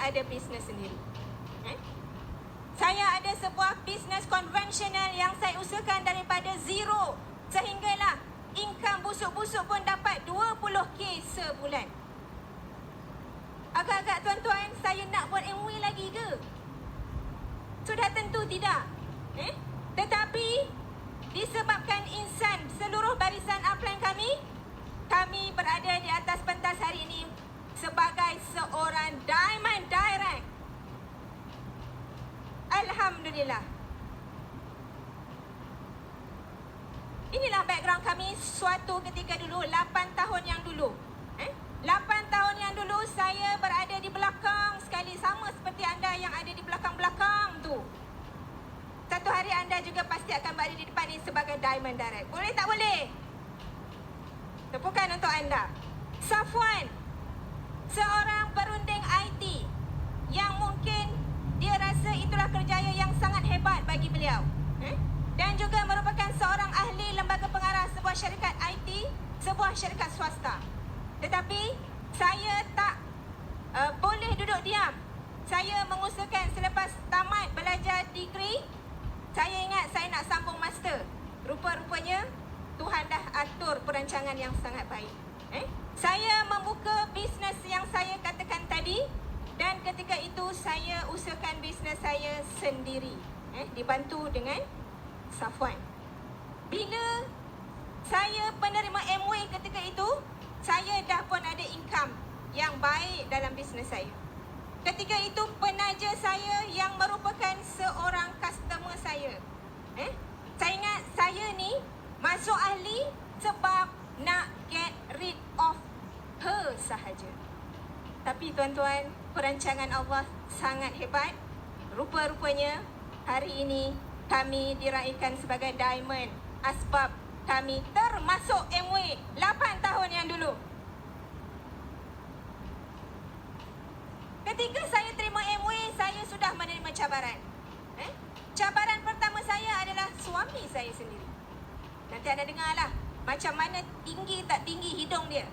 ada bisnes sendiri. Saya ada sebuah bisnes konvensional yang saya usahakan daripada zero sehinggalah income busuk-busuk pun dapat 20k sebulan. Agak-agak tuan-tuan, saya nak buat MW lagi ke? Sudah tentu tidak. Tetapi disebabkan insan seluruh barisan upline kami berada di atas pentas hari ini sebagai seorang Diamond Direct. Alhamdulillah. Inilah background kami suatu ketika dulu, 8 tahun yang dulu. 8 tahun yang dulu saya berada di belakang sekali, sama seperti anda yang ada di belakang-belakang tu. Satu hari anda juga pasti akan berada di depan ini sebagai Diamond Direct. Boleh tak boleh? Tepukan untuk anda. Safwan, seorang perunding IT yang mungkin dia rasa itulah kerjaya yang sangat hebat bagi beliau. Dan juga merupakan seorang ahli lembaga pengarah sebuah syarikat IT, sebuah syarikat swasta. Tetapi saya tak boleh duduk diam. Saya mengusahakan selepas tamat belajar degree, saya ingat saya nak sambung master. Rupa-rupanya Tuhan dah atur perancangan yang sangat baik. Saya membuka bisnes yang saya katakan tadi, dan ketika itu saya usahakan bisnes saya sendiri, dibantu dengan Safwan. Bila saya penerima MW ketika itu, saya dah pun ada income yang baik dalam bisnes saya. Ketika itu penaja saya yang merupakan seorang customer saya. Saya ingat saya ni masuk ahli sebab nak get rid of her sahaja. Tapi tuan-tuan, perancangan Allah sangat hebat. Rupa-rupanya hari ini kami diraihkan sebagai Diamond asbab kami termasuk MW 8 tahun yang dulu. Ketika saya terima MW, saya sudah menerima cabaran. Cabaran pertama saya adalah suami saya sendiri. Nanti anda dengarlah macam mana tinggi tak tinggi hidung dia.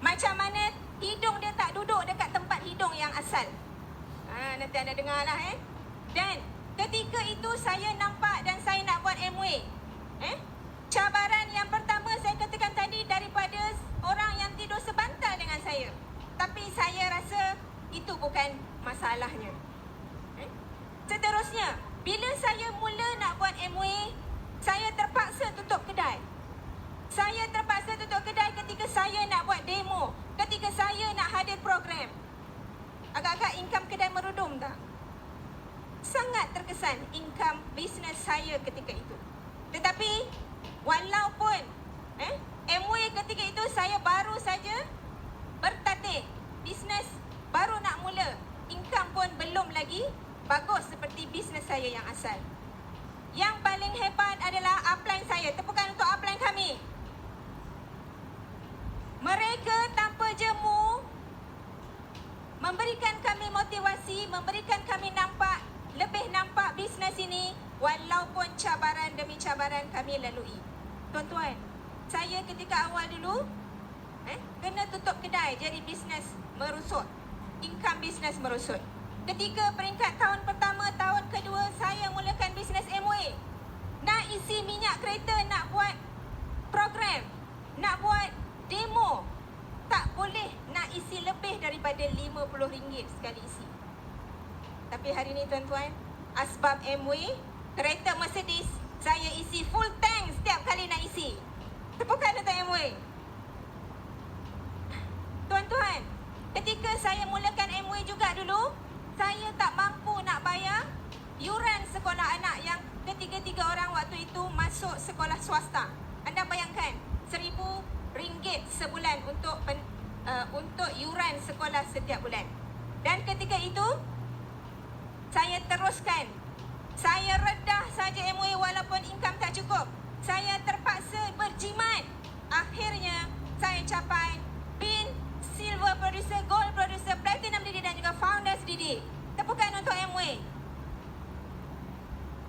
Macam mana hidung dia tak duduk dekat tempat hidung yang asal. Nanti anda dengarlah. Dan ketika itu saya nampak dan saya nak buat MW. Cabaran yang pertama saya katakan tadi daripada orang yang tidur sebantal dengan saya. Tapi saya rasa itu bukan masalahnya. Seterusnya, bila saya mula nak buat MW, saya terpaksa tutup kedai. Saya terpaksa tutup kedai ketika saya nak buat demo, ketika saya nak hadir program. Agak-agak income kedai merudum tak? Sangat terkesan income bisnes saya ketika itu. Tetapi walaupun MW ketika itu saya baru saja bertatih, bisnes baru nak mula, income pun belum lagi bagus seperti bisnes saya yang asal. Yang paling hebat adalah upline saya. Tepukan untuk upline kami. Mereka tanpa jemu memberikan kami motivasi, memberikan kami lebih nampak bisnes ini walaupun cabaran demi cabaran kami lalui. Tuan-tuan, saya ketika awal dulu kena tutup kedai, jadi bisnes merosot. Income bisnes merosot. Ketika peringkat tahun pertama, tahun kedua saya mulakan bisnes MW. Nak isi minyak kereta, nak buat program, nak buat demo, tak boleh nak isi lebih daripada RM50 sekali isi. Tapi hari ni tuan-tuan, asbab MW, kereta Mercedes, saya isi full tank setiap kali nak isi. Tepukan untuk MW. Tuan-tuan, ketika saya mulakan MW juga dulu, saya tak mampu nak bayar yuran sekolah anak yang ketiga-tiga orang waktu itu masuk sekolah swasta. Anda bayangkan, RM1,000 sebulan untuk yuran sekolah setiap bulan. Dan ketika itu saya teruskan. Saya redah saja MW walaupun income tak cukup. Saya terpaksa berjimat. Akhirnya saya capai PIN, Silver Producer, Gold Producer, Platinum DD dan juga Founders DD. Tepukan untuk MW.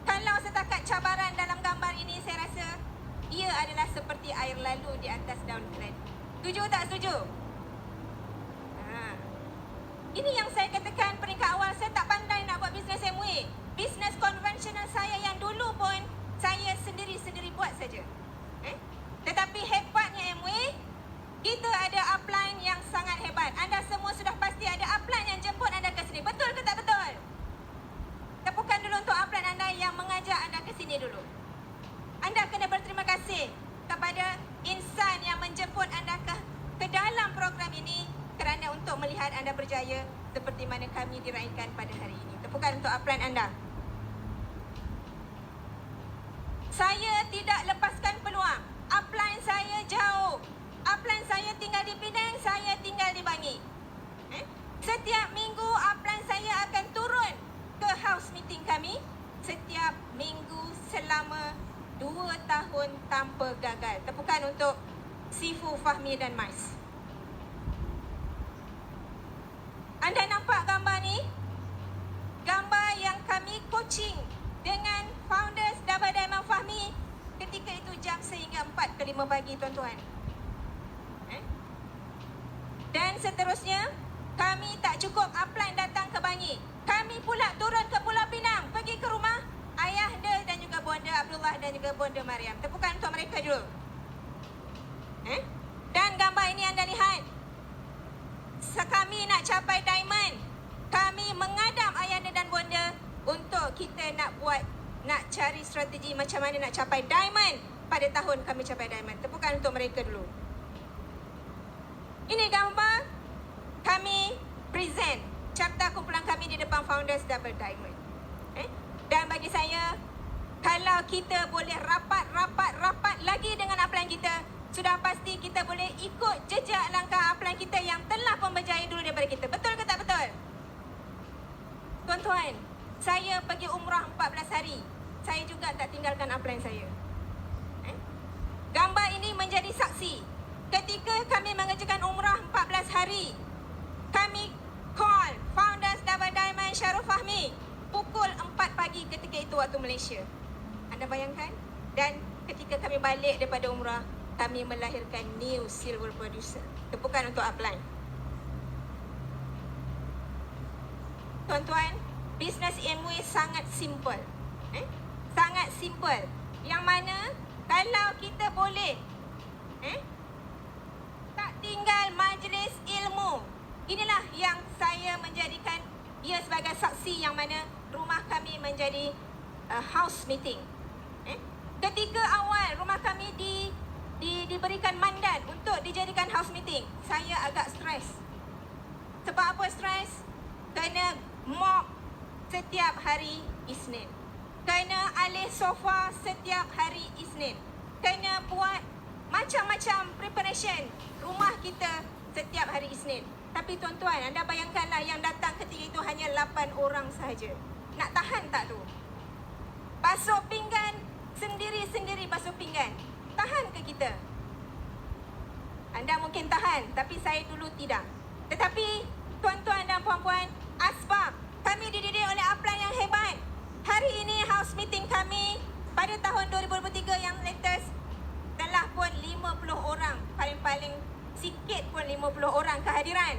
Kalau setakat cabaran dalam gambar ini, saya rasa ia adalah seperti air lalu di atas daun keladi. Setuju tak setuju? Ini yang saya katakan peringkat awal mana kami diraikan pada hari ini. Tepukan untuk upline anda. Saya tidak lepaskan peluang. Upline saya jauh. Upline saya tinggal di Penang, saya tinggal di Bangi. Setiap minggu upline saya akan turun ke house meeting kami. Setiap minggu selama 2 tahun tanpa gagal. Tepukan untuk Sifu, Fahmi dan Mais. Anda nampak gambar ni? Gambar yang kami coaching dengan founders Dabah Diamond Fahmi ketika itu jam sehingga 4 ke 5 pagi, tuan-tuan. Dan seterusnya, kami tak cukup upline datang ke Bangi. Kami pula turun ke Pulau Pinang, pergi ke rumah ayah dia dan juga bonda Abdullah dan juga bonda Mariam. Tepukan untuk mereka dulu. Dan gambar ini anda lihat. Kami nak capai diamond. Kami mengadam ayah dia dan bonda untuk kita nak cari strategi macam mana nak capai diamond pada tahun kami capai diamond. Tepukan untuk mereka dulu. Ini gambar kami present carta kumpulan kami di depan founders Double Diamond. Dan bagi saya, kalau kita boleh rapat lagi dengan upline kita, sudah pasti kita boleh ikut jejak langkah upline kita yang telah pun berjaya dulu daripada kita. Betul ke tak betul? Tuan-tuan, saya pergi umrah 14 hari. Saya juga tak tinggalkan upline saya. Gambar ini menjadi saksi. Ketika kami mengerjakan umrah 14 hari, kami call founders Dabah Diamond Syarul Fahmi pukul 4 pagi ketika itu waktu Malaysia. Anda bayangkan? Dan ketika kami balik daripada umrah, kami melahirkan new silver producer. Tepukan untuk upline. Tuan-tuan, bisnes Amway sangat simple. Sangat simple. Yang mana kalau kita boleh tak tinggal majlis ilmu. Inilah yang saya menjadikan ia sebagai saksi yang mana rumah kami menjadi house meeting. Ketika awal rumah kami diberikan mandat untuk dijadikan house meeting, saya agak stres. Sebab apa stres? Kena mop setiap hari Isnin. Kena alih sofa setiap hari Isnin. Kena buat macam-macam preparation rumah kita setiap hari Isnin. Tapi tuan-tuan, anda bayangkanlah yang datang ketika itu hanya 8 orang sahaja. Nak tahan tak tu? Basuh pinggan, sendiri-sendiri basuh pinggan. Tahan ke kita? Anda mungkin tahan, tapi saya dulu tidak. Tetapi tuan-tuan dan puan-puan, asbab kami dididik oleh upline yang hebat. Hari ini house meeting kami pada tahun 2023 yang latest telah pun 50 orang, paling-paling sikit pun 50 orang kehadiran.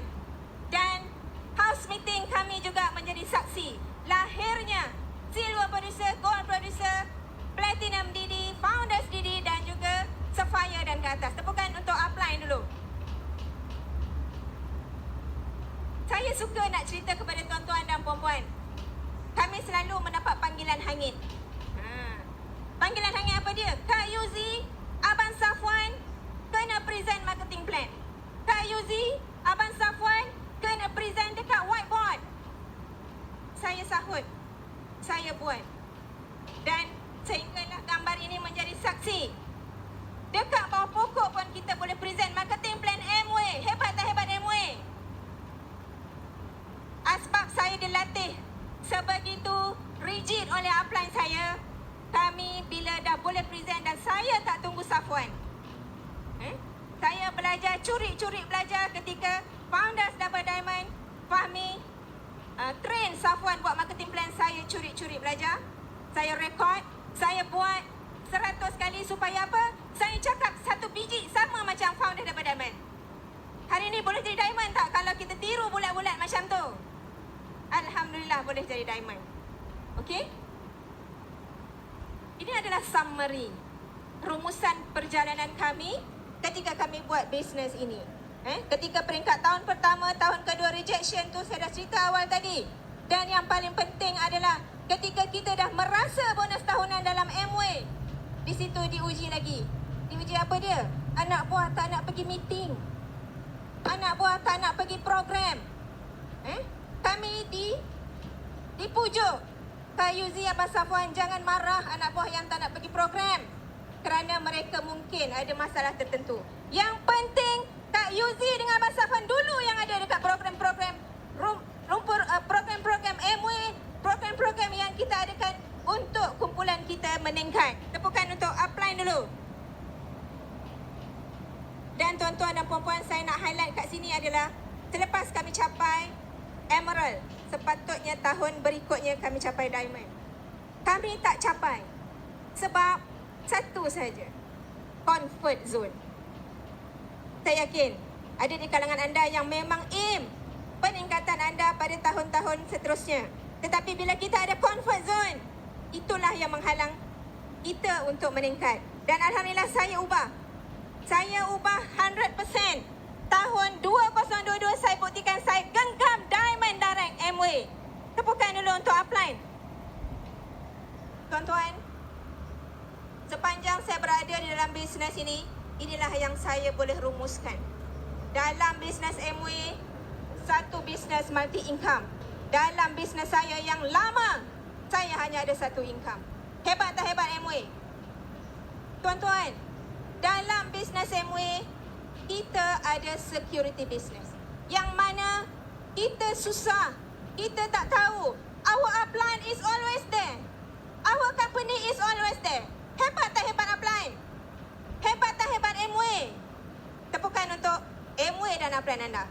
Dan house meeting kami juga menjadi saksi lahirnya silver producer, gold producer, platinum Didi, founders Didi dan juga Sapphire dan ke atas. Tepukan untuk upline dulu. Saya suka nak cerita kepada tuan-tuan dan puan-puan. Kami selalu mendapat panggilan hangit. Panggilan hangit apa dia? Kak Yuzi, Abang Safwan kena present marketing plan. Kak Yuzi, Abang Safwan kena present dekat whiteboard. Saya sahut. Saya buat. Dan sehinggalah gambar ini menjadi saksi. Dekat bawah pokok pun kita boleh present marketing plan Amway. Hebat tak hebat Amway? Asbab saya dilatih sebegitu rigid oleh upline saya. Kami bila dah boleh present dan saya tak tunggu Safwan. Saya belajar, curi-curi belajar ketika founders Dabah Diamond Fahmi train Safwan buat marketing plan. Saya curi-curi belajar. Saya rekod. Saya buat 100 kali supaya apa? Saya cakap satu biji sama macam founder Dabah Diamond. Hari ni boleh jadi diamond tak kalau kita tiru bulat-bulat macam tu? Alhamdulillah boleh jadi diamond. Okey? Ini adalah summary rumusan perjalanan kami ketika kami buat bisnes ini. Ketika peringkat tahun pertama, tahun kedua rejection tu saya dah cerita awal tadi. Dan yang paling penting adalah ketika kita dah merasa bonus tahunan dalam Amway, di situ diuji lagi. Diuji apa dia? Anak buah tak nak pergi meeting. Anak buah tak nak pergi program. Kami dipujuk. Kak Yuzi, Abang Safwan, jangan marah anak buah yang tak nak pergi program, kerana mereka mungkin ada masalah tertentu. Yang penting Kak Yuzi dengan Abang Safwan dulu yang ada dekat program-program program-program MW, program-program yang kita adakan untuk kumpulan kita meningkat. Tepukan untuk upline dulu. Dan tuan-tuan dan puan-puan, saya nak highlight kat sini adalah selepas kami capai Emerald, sepatutnya tahun berikutnya kami capai Diamond. Kami tak capai sebab satu saja, comfort zone. Saya yakin ada di kalangan anda yang memang aim peningkatan anda pada tahun-tahun seterusnya. Tetapi bila kita ada comfort zone, itulah yang menghalang kita untuk meningkat. Dan alhamdulillah saya ubah 100%. Tahun 2022 saya buktikan saya genggam Diamond Direct MW. Tepukan dulu untuk upline. Tuan-tuan, sepanjang saya berada di dalam bisnes ini, inilah yang saya boleh rumuskan. Dalam bisnes MW, satu bisnes multi income. Dalam bisnes saya yang lama, saya hanya ada satu income. Hebat tak hebat MW? Tuan-tuan, dalam bisnes MW, kita ada security business. Yang mana kita susah, kita tak tahu. Our upline is always there. Our company is always there. Hebat tak hebat upline? Hebat tak hebat MW? Tepukan untuk MW dan upline anda.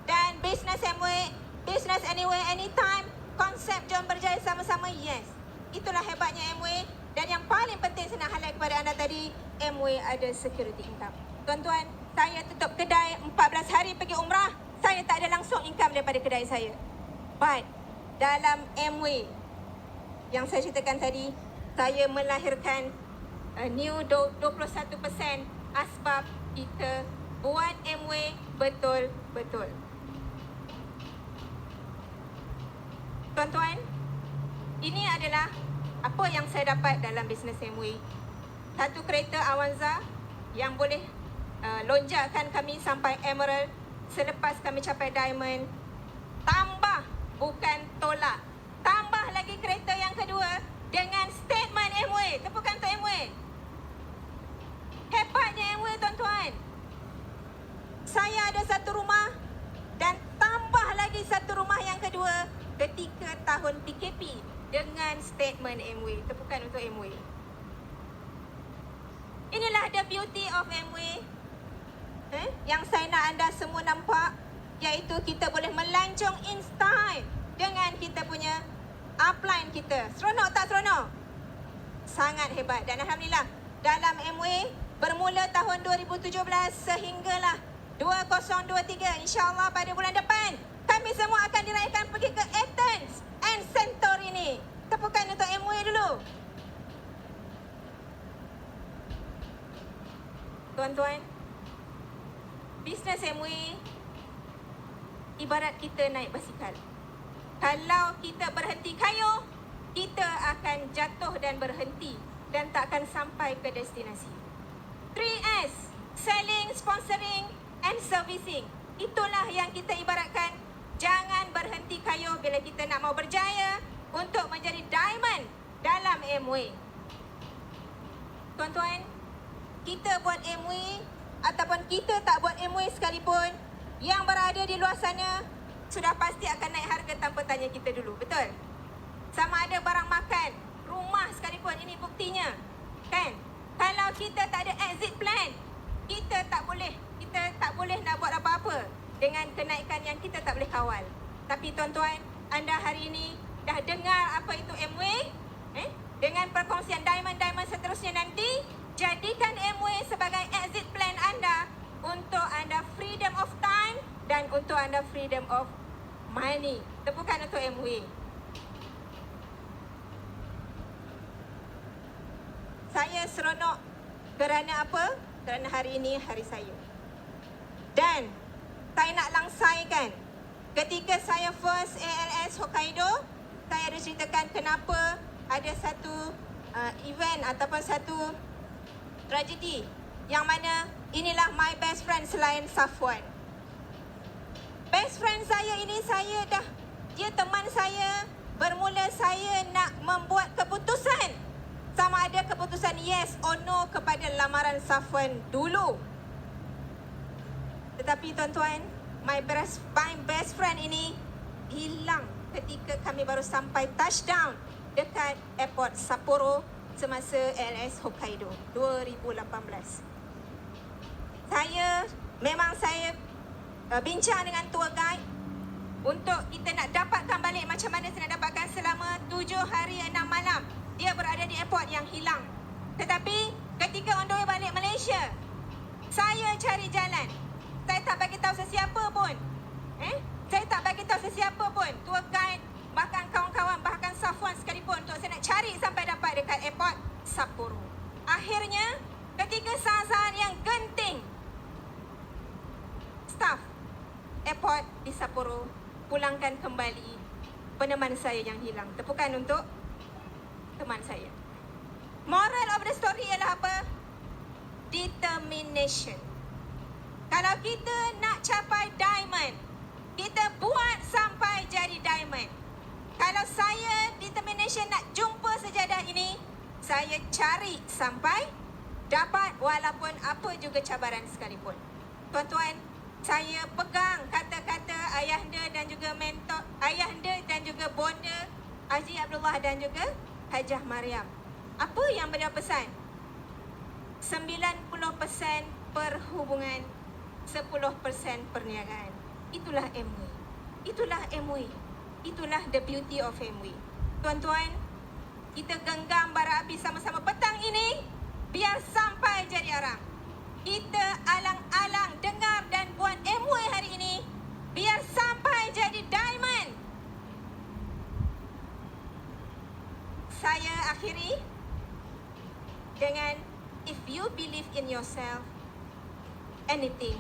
Dan business MW, business anywhere, anytime, konsep jom berjaya sama-sama, yes. Itulah hebatnya MW. Dan yang paling penting saya nak highlight kepada anda tadi, MW ada security income. Tuan-tuan, saya tutup kedai 14 hari pergi umrah, saya tak ada langsung income daripada kedai saya. But dalam MW yang saya ceritakan tadi, saya melahirkan new 21% asbab kita buat MW betul-betul. Tuan-tuan, ini adalah apa yang saya dapat dalam bisnes MW. Satu kereta Avanza yang boleh lonjakkan kami sampai Emerald selepas kami capai Diamond. Tambah, bukan tolak. Tambah lagi kereta yang kedua dengan statement MW. Tepukan untuk MW. Hebatnya MW, tuan-tuan. Saya ada satu rumah dan tambah lagi satu rumah yang kedua ketika tahun PKP dengan statement MW. Tepukan untuk MW. Inilah the beauty of MW. Yang saya nak anda semua nampak, iaitu kita boleh melancong in style dengan kita punya upline kita. Seronok tak seronok? Sangat hebat. Dan alhamdulillah, dalam MW bermula tahun 2017 sehinggalah 2023, insya-Allah pada bulan depan kami semua akan diraihkan pergi ke Athens and Santorini. Tepukan untuk MW dulu. Tuan-tuan, bisnes MW ibarat kita naik basikal. Kalau kita berhenti kayuh, kita akan jatuh dan berhenti dan tak akan sampai ke destinasi. 3S, selling, sponsoring and servicing. Itulah yang kita ibaratkan. Jangan berhenti kayuh bila kita nak mau berjaya untuk menjadi diamond dalam MW. Tuan-tuan, kita buat MW ataupun kita tak buat MW sekalipun, yang berada di luar sana sudah pasti akan naik harga tanpa tanya kita dulu. Betul? Sama ada barang makan, rumah sekalipun, ini buktinya. Kan? Kalau kita tak ada exit plan, kita tak boleh nak buat apa-apa dengan kenaikan yang kita tak boleh kawal. Tapi tuan-tuan, anda hari ini dah dengar apa itu MW? Dengan perkongsian diamond-diamond seterusnya nanti, jadikan MW sebagai exit plan anda untuk anda freedom of time dan untuk anda freedom of money. Tepukan untuk MW. Saya seronok kerana apa? Kerana hari ini hari saya. Dan saya nak langsaikan, ketika saya first ALS Hokkaido, saya ada ceritakan kenapa ada satu event ataupun satu tragedi yang mana inilah my best friend selain Safwan. Best friend saya ini saya dah bermula saya nak membuat keputusan sama ada keputusan yes or no kepada lamaran Safwan dulu. Tetapi tuan-tuan, my best friend ini hilang ketika kami baru sampai touchdown dekat airport Sapporo semasa LS Hokkaido 2018. Saya bincang dengan tour guide untuk kita nak dapatkan balik macam mana saya nak dapatkan selama 7 hari 6 malam. Dia berada di airport yang hilang. Tetapi ketika on the way balik Malaysia, saya cari jalan. Saya tak bagi tahu sesiapa pun. Saya tak bagi tahu sesiapa pun. Tour guide, bahkan kawan-kawan, bahkan Safwan sekalipun untuk saya nak cari sampai dapat dekat airport Sapporo. Akhirnya, ketika saat-saat yang genting, staf airport di Sapporo pulangkan kembali peneman saya yang hilang. Tepukan untuk teman saya. Moral of the story ialah apa? Determination. Kalau kita nak capai diamond, kita buat sampai jadi diamond. Kalau saya determination nak jumpa sejadah ini, saya cari sampai dapat walaupun apa juga cabaran sekalipun. Tuan-tuan, saya pegang kata-kata ayahanda dan juga mentor, ayahanda dan juga bonda Haji Abdullah dan juga Hajah Mariam. Apa yang beliau pesan? 90% perhubungan, 10% perniagaan. Itulah MWI. Itulah MWI. Itulah the beauty of MWI. Tuan-tuan, kita genggam bara api sama-sama petang ini biar sampai jadi arang. Kita alang-alang dengar dan buat MWI hari ini biar sampai jadi diamond. Saya akhiri dengan if you believe in yourself, anything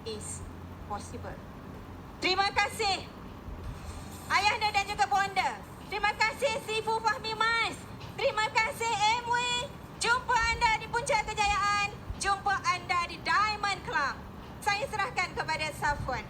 is possible. Terima kasih ayahanda dan juga bonda. Terima kasih Sifu Fahmi Mas. Terima kasih MWI. Jumpa anda di puncak kejayaan. Jumpa anda di Diamond Club. Saya serahkan kepada Safwan.